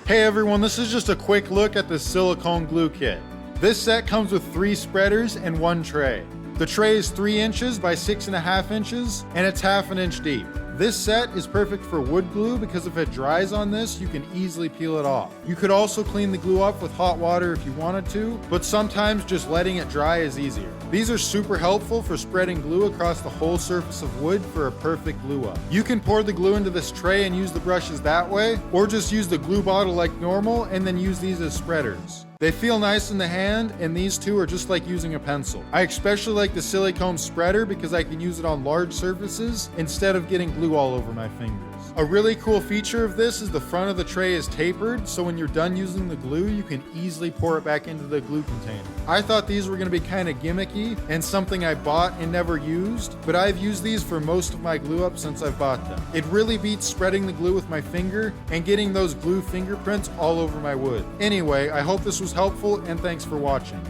Hey everyone, this is just a quick look at the silicone glue kit. This set comes with 3 spreaders and 1 tray. The tray is 3 inches by 6.5 inches and it's ½ an inch deep. This set is perfect for wood glue because if it dries on this, you can easily peel it off. You could also clean the glue up with hot water if you wanted to, but sometimes just letting it dry is easier. These are super helpful for spreading glue across the whole surface of wood for a perfect glue up. You can pour the glue into this tray and use the brushes that way, or just use the glue bottle like normal and then use these as spreaders. They feel nice in the hand, and these two are just like using a pencil. I especially like the silicone spreader because I can use it on large surfaces instead of getting glue all over my fingers. A really cool feature of this is the front of the tray is tapered, so when you're done using the glue, you can easily pour it back into the glue container. I thought these were going to be kind of gimmicky and something I bought and never used, but I've used these for most of my glue up since I've bought them. It really beats spreading the glue with my finger and getting those glue fingerprints all over my wood. Anyway, I hope this was helpful and thanks for watching.